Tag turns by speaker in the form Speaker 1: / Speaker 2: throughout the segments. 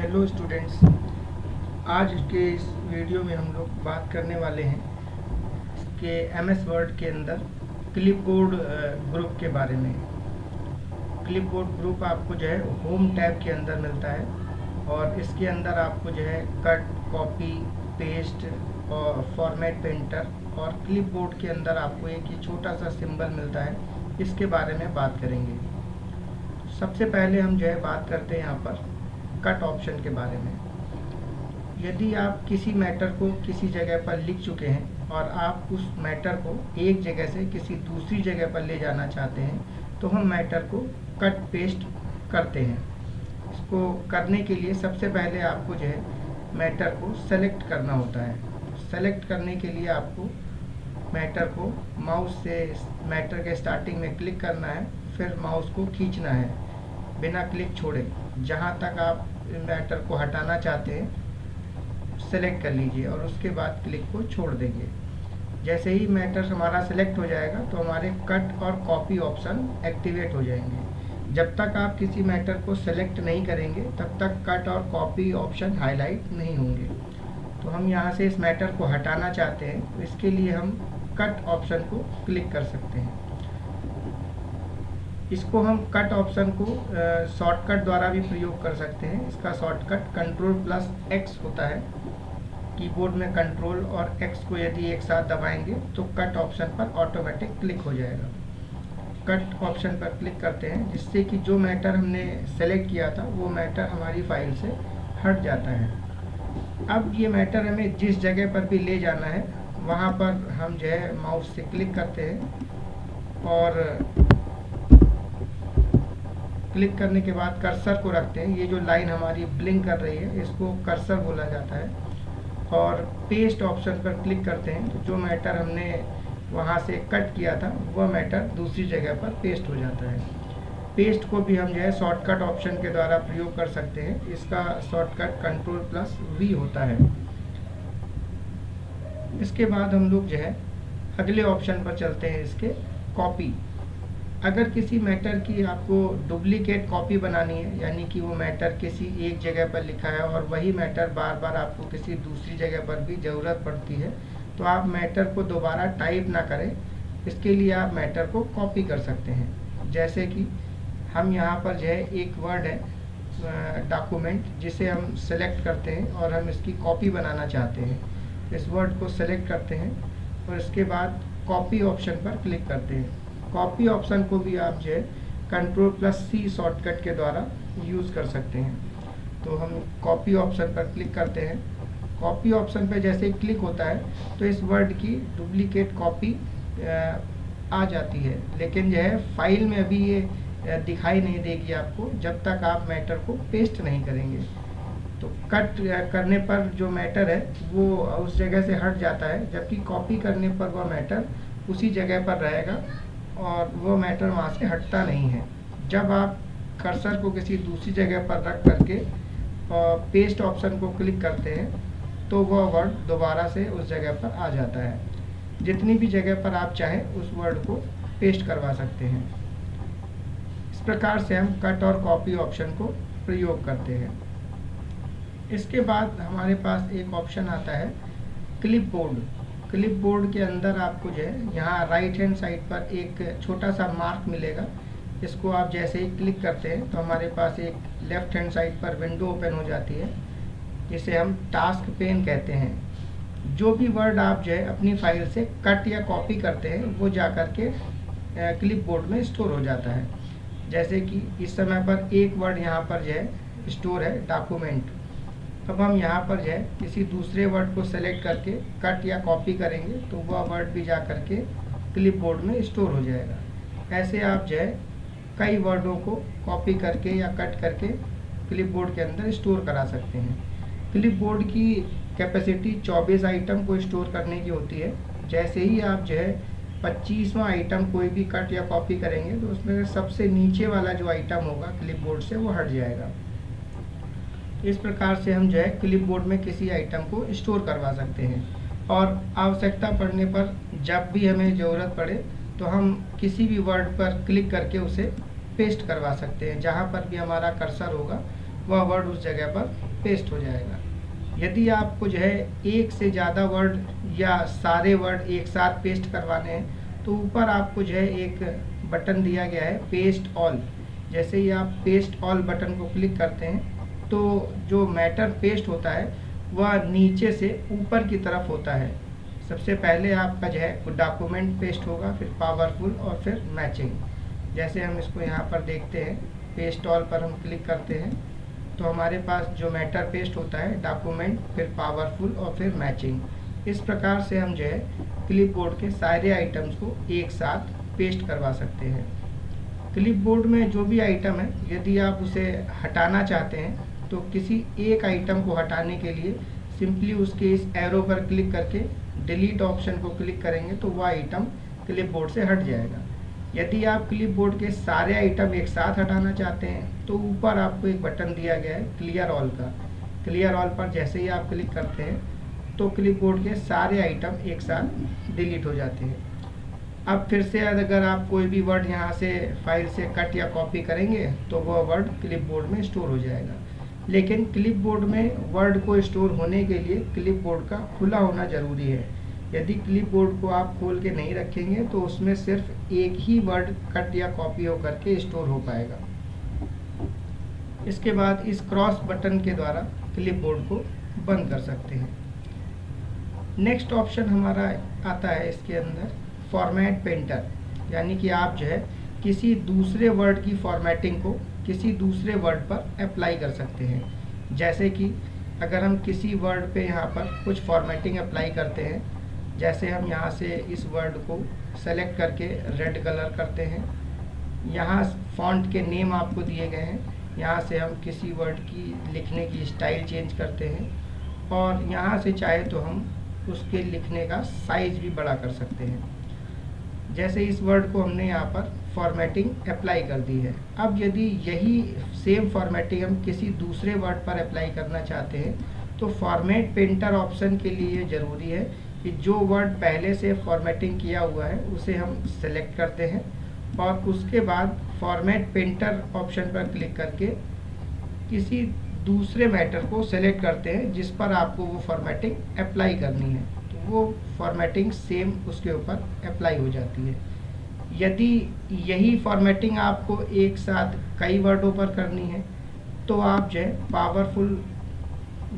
Speaker 1: Hello students, आज के इस वीडियो में हम लोग बात करने वाले हैं कि एमएस वर्ड के अंदर क्लिपबोर्ड ग्रुप के बारे में। क्लिपबोर्ड ग्रुप आपको जो है होम टैब के अंदर मिलता है और इसके अंदर आपको जो है कट, कॉपी, पेस्ट और फॉर्मेट पेंटर और क्लिपबोर्ड के अंदर आपको एक ये छोटा सा सिंबल मिलता है। इसके बारे में बात करेंगे। सबसे पहले हम जो है बात करते हैं यहाँ पर कट ऑप्शन के बारे में। यदि आप किसी मैटर को किसी जगह पर लिख चुके हैं और आप उस मैटर को एक जगह से किसी दूसरी जगह पर ले जाना चाहते हैं तो हम मैटर को कट पेस्ट करते हैं। इसको करने के लिए सबसे पहले आपको जो है मैटर को सेलेक्ट करना होता है। सेलेक्ट करने के लिए आपको मैटर को माउस से मैटर के स्टार्टिंग में क्लिक करना है, फिर माउस को खींचना है बिना क्लिक छोड़े। जहाँ तक आप मैटर को हटाना चाहते हैं सेलेक्ट कर लीजिए और उसके बाद क्लिक को छोड़ देंगे। जैसे ही मैटर हमारा सेलेक्ट हो जाएगा तो हमारे कट और कॉपी ऑप्शन एक्टिवेट हो जाएंगे। जब तक आप किसी मैटर को सेलेक्ट नहीं करेंगे तब तक कट और कॉपी ऑप्शन हाईलाइट नहीं होंगे। तो हम यहाँ से इस मैटर को हटाना चाहते हैं तो इसके लिए हम कट ऑप्शन को क्लिक कर सकते हैं। इसको हम कट ऑप्शन को शॉर्टकट द्वारा भी प्रयोग कर सकते हैं। इसका शॉर्टकट Ctrl+X होता है। कीबोर्ड में Ctrl और X को यदि एक साथ दबाएंगे तो कट ऑप्शन पर ऑटोमेटिक क्लिक हो जाएगा। कट ऑप्शन पर क्लिक करते हैं जिससे कि जो मैटर हमने सेलेक्ट किया था वो मैटर हमारी फाइल से हट जाता है। अब ये मैटर हमें जिस जगह पर भी ले जाना है वहाँ पर हम जो है माउस से क्लिक करते हैं और क्लिक करने के बाद कर्सर को रखते हैं। ये जो लाइन हमारी ब्लिंक कर रही है इसको कर्सर बोला जाता है और पेस्ट ऑप्शन पर क्लिक करते हैं तो जो मैटर हमने वहाँ से कट किया था वह मैटर दूसरी जगह पर पेस्ट हो जाता है। पेस्ट को भी हम जो है शॉर्टकट ऑप्शन के द्वारा प्रयोग कर सकते हैं। इसका शॉर्टकट Ctrl+V होता है। इसके बाद हम लोग जो है अगले ऑप्शन पर चलते हैं, इसके कॉपी। अगर किसी मैटर की आपको डुप्लीकेट कॉपी बनानी है, यानी कि वो मैटर किसी एक जगह पर लिखा है और वही मैटर बार बार आपको किसी दूसरी जगह पर भी ज़रूरत पड़ती है, तो आप मैटर को दोबारा टाइप ना करें। इसके लिए आप मैटर को कॉपी कर सकते हैं। जैसे कि हम यहाँ पर जो है एक वर्ड है डॉक्यूमेंट, जिसे हम सेलेक्ट करते हैं और हम इसकी कॉपी बनाना चाहते हैं। इस वर्ड को सेलेक्ट करते हैं और इसके बाद कॉपी ऑप्शन पर क्लिक करते हैं। कॉपी ऑप्शन को भी आप जो है Ctrl+C शॉर्टकट के द्वारा यूज़ कर सकते हैं। तो हम कॉपी ऑप्शन पर क्लिक करते हैं। कॉपी ऑप्शन पर जैसे ही क्लिक होता है तो इस वर्ड की डुप्लीकेट कॉपी आ जाती है, लेकिन जो है फाइल में अभी ये दिखाई नहीं देगी आपको जब तक आप मैटर को पेस्ट नहीं करेंगे। तो कट करने पर जो मैटर है वो उस जगह से हट जाता है, जबकि कॉपी करने पर वह मैटर उसी जगह पर रहेगा और वो मैटर वहाँ से हटता नहीं है। जब आप कर्सर को किसी दूसरी जगह पर रख करके और पेस्ट ऑप्शन को क्लिक करते हैं तो वह वर्ड दोबारा से उस जगह पर आ जाता है। जितनी भी जगह पर आप चाहें उस वर्ड को पेस्ट करवा सकते हैं। इस प्रकार से हम कट और कॉपी ऑप्शन को प्रयोग करते हैं। इसके बाद हमारे पास एक ऑप्शन आता है क्लिपबोर्ड। क्लिपबोर्ड के अंदर आपको जो है यहाँ राइट हैंड साइड पर एक छोटा सा मार्क मिलेगा। इसको आप जैसे ही क्लिक करते हैं तो हमारे पास एक लेफ्ट हैंड साइड पर विंडो ओपन हो जाती है, जिसे हम टास्क पेन कहते हैं। जो भी वर्ड आप जो है अपनी फाइल से कट या कॉपी करते हैं वो जा कर के क्लिपबोर्ड में स्टोर हो जाता है। जैसे कि इस समय पर एक वर्ड यहाँ पर जो है स्टोर है डॉक्यूमेंट। अब हम यहाँ पर जो है किसी दूसरे वर्ड को सेलेक्ट करके कट या कॉपी करेंगे तो वह वर्ड भी जा करके क्लिपबोर्ड में स्टोर हो जाएगा। ऐसे आप जो है कई वर्डों को कॉपी करके या कट करके क्लिपबोर्ड के अंदर स्टोर करा सकते हैं। क्लिपबोर्ड की कैपेसिटी 24 आइटम को स्टोर करने की होती है। जैसे ही आप जो है 25वां आइटम कोई भी कट या कॉपी करेंगे तो उसमें सबसे नीचे वाला जो आइटम होगा क्लिपबोर्ड से वो हट जाएगा। इस प्रकार से हम जो है क्लिपबोर्ड में किसी आइटम को स्टोर करवा सकते हैं और आवश्यकता पड़ने पर जब भी हमें ज़रूरत पड़े तो हम किसी भी वर्ड पर क्लिक करके उसे पेस्ट करवा सकते हैं। जहाँ पर भी हमारा कर्सर होगा वह वर्ड उस जगह पर पेस्ट हो जाएगा। यदि आपको जो है एक से ज़्यादा वर्ड या सारे वर्ड एक साथ पेस्ट करवाने हैं तो ऊपर आपको जो है एक बटन दिया गया है पेस्ट ऑल। जैसे ही आप पेस्ट ऑल बटन को क्लिक करते हैं तो जो मैटर पेस्ट होता है वह नीचे से ऊपर की तरफ होता है। सबसे पहले आपका जो है डॉक्यूमेंट पेस्ट होगा, फिर पावरफुल और फिर मैचिंग। जैसे हम इसको यहाँ पर देखते हैं, पेस्ट ऑल पर हम क्लिक करते हैं तो हमारे पास जो मैटर पेस्ट होता है डॉक्यूमेंट, फिर पावरफुल और फिर मैचिंग। इस प्रकार से हम जो है क्लिपबोर्ड के सारे आइटम्स को एक साथ पेस्ट करवा सकते हैं। क्लिपबोर्ड में जो भी आइटम है यदि आप उसे हटाना चाहते हैं तो किसी एक आइटम को हटाने के लिए सिंपली उसके इस एरो पर क्लिक करके डिलीट ऑप्शन को क्लिक करेंगे तो वह आइटम क्लिपबोर्ड से हट जाएगा। यदि आप क्लिपबोर्ड के सारे आइटम एक साथ हटाना चाहते हैं तो ऊपर आपको एक बटन दिया गया है क्लियर ऑल का। क्लियर ऑल पर जैसे ही आप क्लिक करते हैं तो क्लिपबोर्ड के सारे आइटम एक साथ डिलीट हो जाते हैं। अब फिर से अगर आप कोई भी वर्ड यहाँ से फाइल से कट या कॉपी करेंगे तो वह वर्ड क्लिपबोर्ड में स्टोर हो जाएगा। लेकिन क्लिपबोर्ड में वर्ड को स्टोर होने के लिए क्लिपबोर्ड का खुला होना ज़रूरी है। यदि क्लिपबोर्ड को आप खोल के नहीं रखेंगे तो उसमें सिर्फ एक ही वर्ड कट या कॉपी होकर के स्टोर हो पाएगा। इसके बाद इस क्रॉस बटन के द्वारा क्लिपबोर्ड को बंद कर सकते हैं। नेक्स्ट ऑप्शन हमारा आता है इसके अंदर फॉर्मेट पेंटर, यानी कि आप जो है किसी दूसरे वर्ड की फॉर्मेटिंग को किसी दूसरे वर्ड पर अप्लाई कर सकते हैं। जैसे कि अगर हम किसी वर्ड पे यहाँ पर कुछ फॉर्मेटिंग अप्लाई करते हैं, जैसे हम यहाँ से इस वर्ड को सेलेक्ट करके रेड कलर करते हैं, यहाँ फॉन्ट के नेम आपको दिए गए हैं, यहाँ से हम किसी वर्ड की लिखने की स्टाइल चेंज करते हैं और यहाँ से चाहे तो हम उसके लिखने का साइज भी बड़ा कर सकते हैं। जैसे इस वर्ड को हमने यहाँ पर फॉर्मेटिंग अप्लाई कर दी है। अब यदि यही सेम फॉर्मेटिंग हम किसी दूसरे वर्ड पर अप्लाई करना चाहते हैं तो फॉर्मेट पेंटर ऑप्शन के लिए ज़रूरी है कि जो वर्ड पहले से फॉर्मेटिंग किया हुआ है उसे हम सेलेक्ट करते हैं और उसके बाद फॉर्मेट पेंटर ऑप्शन पर क्लिक करके किसी दूसरे मैटर को सेलेक्ट करते हैं जिस पर आपको वो फॉर्मेटिंग अप्लाई करनी है, तो वो फॉर्मेटिंग सेम उसके ऊपर अप्लाई हो जाती है। यदि यही फॉर्मेटिंग आपको एक साथ कई वर्डों पर करनी है तो आप जो है पावरफुल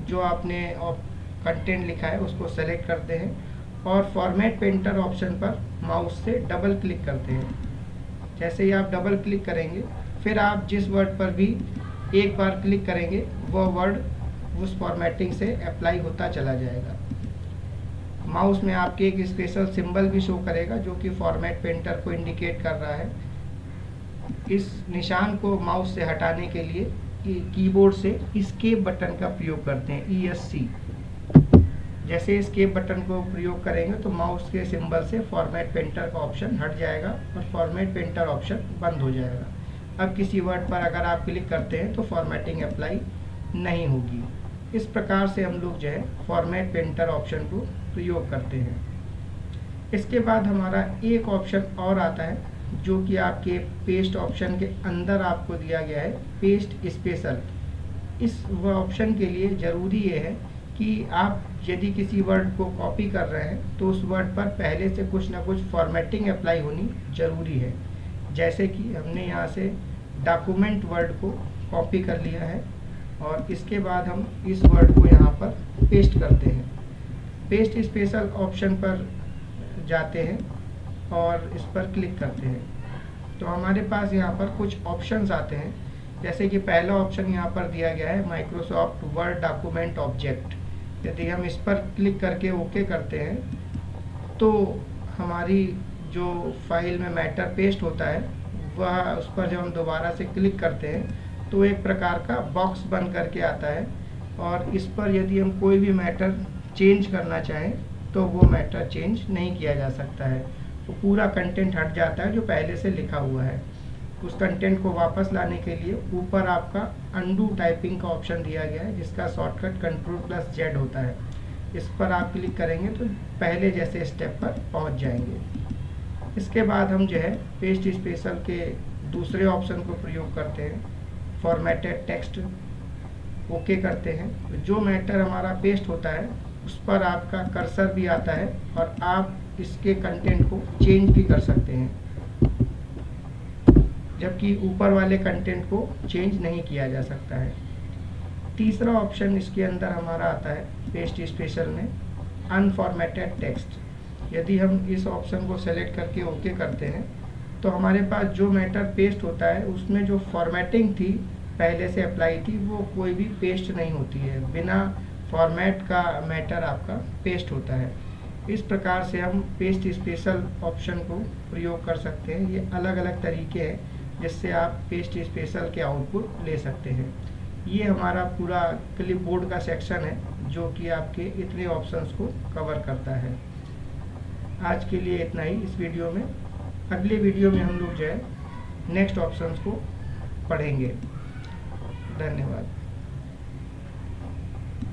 Speaker 1: जो आपने कंटेंट लिखा है उसको सेलेक्ट करते हैं और फॉर्मेट पेंटर ऑप्शन पर माउस से डबल क्लिक करते हैं। जैसे ही आप डबल क्लिक करेंगे फिर आप जिस वर्ड पर भी एक बार क्लिक करेंगे वह वर्ड उस फॉर्मेटिंग से अप्लाई होता चला जाएगा। माउस में आपके एक स्पेशल सिंबल भी शो करेगा जो कि फॉर्मेट पेंटर को इंडिकेट कर रहा है। इस निशान को माउस से हटाने के लिए कीबोर्ड से एस्केप बटन का प्रयोग करते हैं, ESC। जैसे एस्केप बटन को प्रयोग करेंगे तो माउस के सिंबल से फॉर्मेट पेंटर का ऑप्शन हट जाएगा और फॉर्मेट पेंटर ऑप्शन बंद हो जाएगा। अब किसी वर्ड पर अगर आप क्लिक करते हैं तो फॉर्मेटिंग अप्लाई नहीं होगी। इस प्रकार से हम लोग जो है फॉर्मेट पेंटर ऑप्शन को प्रयोग करते हैं। इसके बाद हमारा एक ऑप्शन और आता है जो कि आपके पेस्ट ऑप्शन के अंदर आपको दिया गया है, पेस्ट स्पेशल। इस ऑप्शन के लिए ज़रूरी ये है कि आप यदि किसी वर्ड को कॉपी कर रहे हैं तो उस वर्ड पर पहले से कुछ ना कुछ फॉर्मेटिंग अप्लाई होनी ज़रूरी है। जैसे कि हमने यहाँ से डॉक्यूमेंट वर्ड को कॉपी कर लिया है और इसके बाद हम इस वर्ड को यहाँ पर पेस्ट करते हैं। पेस्ट स्पेशल ऑप्शन पर जाते हैं और इस पर क्लिक करते हैं तो हमारे पास यहाँ पर कुछ ऑप्शंस आते हैं। जैसे कि पहला ऑप्शन यहाँ पर दिया गया है माइक्रोसॉफ्ट वर्ड डॉक्यूमेंट ऑब्जेक्ट। यदि हम इस पर क्लिक करके ओके करते हैं तो हमारी जो फाइल में मैटर पेस्ट होता है वह उस पर जब हम दोबारा से क्लिक करते हैं तो एक प्रकार का बॉक्स बन करके आता है और इस पर यदि हम कोई भी मैटर चेंज करना चाहें तो वो मैटर चेंज नहीं किया जा सकता है। तो पूरा कंटेंट हट जाता है जो पहले से लिखा हुआ है। उस कंटेंट को वापस लाने के लिए ऊपर आपका अनडू टाइपिंग का ऑप्शन दिया गया है जिसका शॉर्टकट Ctrl+Z होता है। इस पर आप क्लिक करेंगे तो पहले जैसे स्टेप पर पहुंच जाएंगे। इसके बाद हम जो है पेस्ट स्पेशल के दूसरे ऑप्शन को प्रयोग करते हैं, फॉर्मेटेड टेक्स्ट। ओके करते हैं तो जो मैटर हमारा पेस्ट होता है उस पर आपका कर्सर भी आता है और आप इसके कंटेंट को चेंज भी कर सकते हैं, जबकि ऊपर वाले कंटेंट को चेंज नहीं किया जा सकता है। तीसरा ऑप्शन इसके अंदर हमारा आता है पेस्ट स्पेशल में अनफॉर्मेटेड टेक्स्ट। यदि हम इस ऑप्शन को सेलेक्ट करके ओके करते हैं तो हमारे पास जो मैटर पेस्ट होता है उसमें जो फॉर्मेटिंग थी पहले से अप्लाई थी वो कोई भी पेस्ट नहीं होती है, बिना फॉर्मेट का मैटर आपका पेस्ट होता है। इस प्रकार से हम पेस्ट स्पेशल ऑप्शन को प्रयोग कर सकते हैं। ये अलग अलग तरीके हैं जिससे आप पेस्ट स्पेशल के आउटपुट ले सकते हैं। ये हमारा पूरा क्लिपबोर्ड का सेक्शन है जो कि आपके इतने ऑप्शंस को कवर करता है। आज के लिए इतना ही इस वीडियो में। अगले वीडियो में हम लोग जो है नेक्स्ट ऑप्शंस को पढ़ेंगे। धन्यवाद।